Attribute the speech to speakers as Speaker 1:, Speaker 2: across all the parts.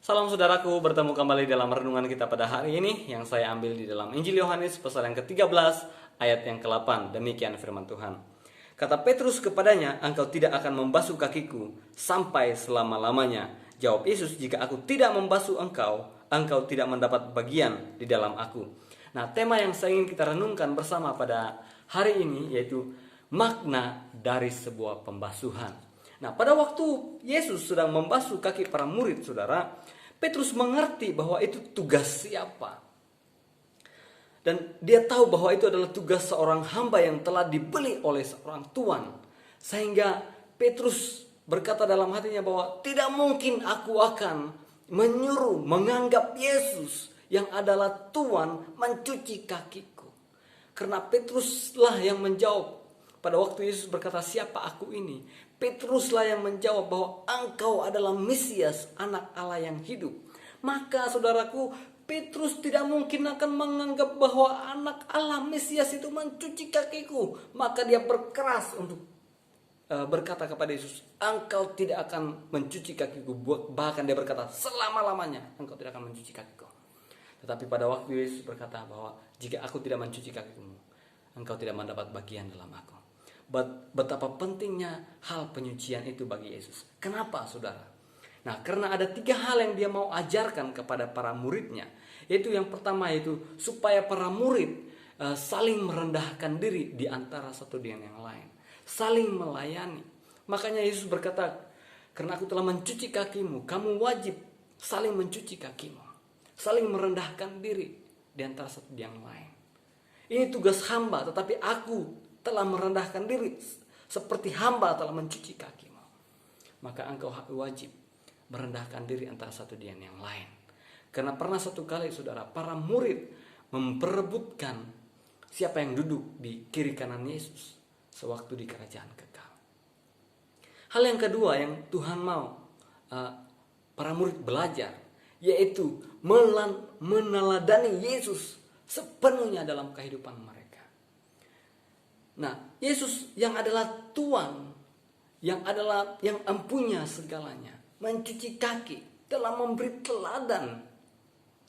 Speaker 1: Salam saudaraku, bertemu kembali dalam renungan kita pada hari ini yang saya ambil di dalam Injil Yohanes pasal yang ke-13 ayat yang ke-8. Demikian firman Tuhan. Kata Petrus kepadanya, "Engkau tidak akan membasuh kakiku sampai selama-lamanya." Jawab Yesus, "Jika aku tidak membasuh engkau, engkau tidak mendapat bagian di dalam aku." Nah, tema yang saya ingin kita renungkan bersama pada hari ini yaitu makna dari sebuah pembasuhan. Nah, pada waktu Yesus sedang membasuh kaki para murid, saudara, Petrus mengerti bahwa itu tugas siapa. Dan dia tahu bahwa itu adalah tugas seorang hamba yang telah dibeli oleh seorang tuan. Sehingga Petrus berkata dalam hatinya bahwa tidak mungkin aku akan menganggap Yesus yang adalah tuan mencuci kakiku. Karena Petruslah yang menjawab. Pada waktu Yesus berkata, "Siapa aku ini?" Petruslah yang menjawab bahwa engkau adalah Mesias, anak Allah yang hidup. Maka saudaraku, Petrus tidak mungkin akan menganggap bahwa anak Allah Mesias itu mencuci kakiku. Maka dia berkeras untuk berkata kepada Yesus, "Engkau tidak akan mencuci kakiku." Bahkan dia berkata, "Selama-lamanya engkau tidak akan mencuci kakiku." Tetapi pada waktu Yesus berkata bahwa jika aku tidak mencuci kakimu, engkau tidak mendapat bagian dalam aku. Betapa pentingnya hal penyucian itu bagi Yesus. Kenapa, saudara? Nah, karena ada 3 hal yang dia mau ajarkan kepada para muridnya. Yaitu yang pertama, yaitu supaya para murid saling merendahkan diri di antara satu dengan yang lain. Saling melayani. Makanya Yesus berkata, "Karena aku telah mencuci kakimu, kamu wajib saling mencuci kakimu." Saling merendahkan diri di antara satu dengan yang lain. Ini tugas hamba, tetapi aku telah merendahkan diri seperti hamba telah mencuci kakimu. Maka engkau wajib merendahkan diri antara satu dengan yang lain. Karena pernah satu kali, saudara, para murid memperebutkan siapa yang duduk di kiri kanan Yesus sewaktu di kerajaan kekal. Hal yang kedua yang Tuhan mau para murid belajar, yaitu meneladani Yesus sepenuhnya dalam kehidupan mereka. Nah, Yesus yang adalah Tuan, yang empunya segalanya, mencuci kaki, telah memberi teladan,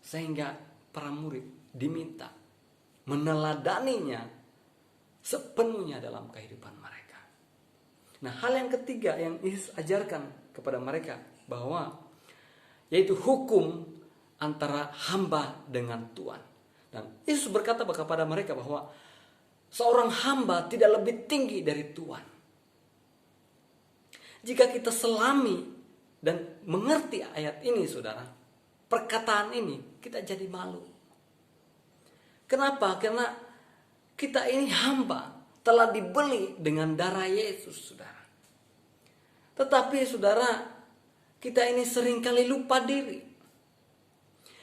Speaker 1: sehingga para murid diminta meneladaninya sepenuhnya dalam kehidupan mereka. Nah, hal yang ketiga yang Yesus ajarkan kepada mereka bahwa yaitu hukum antara hamba dengan Tuan. Dan Yesus berkata kepada mereka bahwa seorang hamba tidak lebih tinggi dari Tuhan. Jika kita selami dan mengerti ayat ini, saudara, perkataan ini, kita jadi malu. Kenapa? Karena kita ini hamba, telah dibeli dengan darah Yesus, saudara. Tetapi, saudara, kita ini seringkali lupa diri.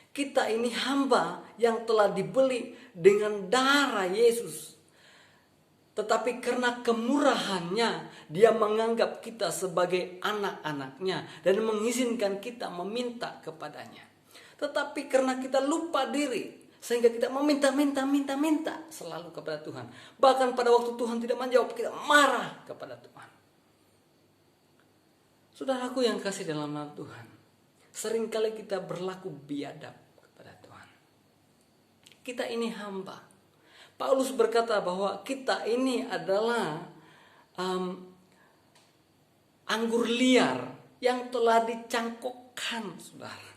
Speaker 1: Kita ini hamba yang telah dibeli dengan darah Yesus. Tetapi karena kemurahannya, dia menganggap kita sebagai anak-anaknya dan mengizinkan kita meminta kepadanya. Tetapi karena kita lupa diri, sehingga kita meminta selalu kepada Tuhan. Bahkan pada waktu Tuhan tidak menjawab, kita marah kepada Tuhan. Saudaraku yang kasih dalam nama Tuhan, seringkali kita berlaku biadab kepada Tuhan. Kita ini hamba. Paulus berkata bahwa kita ini adalah anggur liar yang telah dicangkokkan, saudara.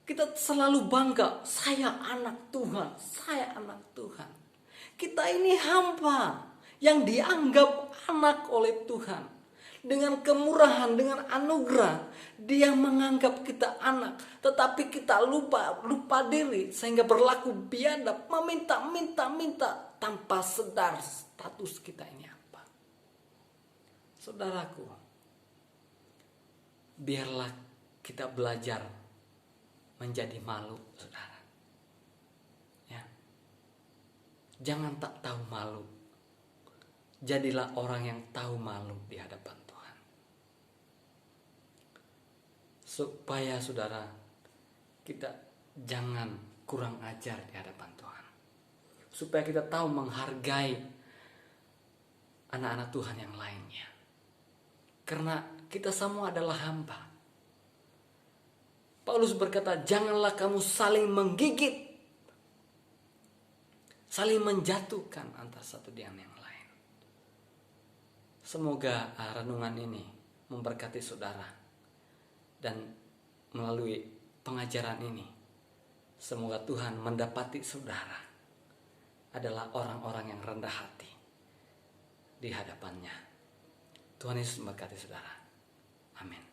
Speaker 1: Kita selalu bangga, saya anak Tuhan, saya anak Tuhan. Kita ini hamba yang dianggap anak oleh Tuhan. Dengan kemurahan, dengan anugerah, dia menganggap kita anak. Tetapi kita lupa diri sehingga berlaku biadab, meminta tanpa sadar status kita ini apa. Saudaraku, biarlah kita belajar menjadi malu, saudara. Ya. Jangan tak tahu malu. Jadilah orang yang tahu malu di hadapan Tuhan. Supaya, saudara, kita jangan kurang ajar di hadapan Tuhan. Supaya kita tahu menghargai anak-anak Tuhan yang lainnya. Karena kita semua adalah hamba. Paulus berkata, janganlah kamu saling menggigit, saling menjatuhkan antara satu dengan yang lain. Semoga renungan ini memberkati saudara, dan melalui pengajaran ini semoga Tuhan mendapati saudara adalah orang-orang yang rendah hati di hadapannya. Tuhan Yesus memberkati saudara. Amin.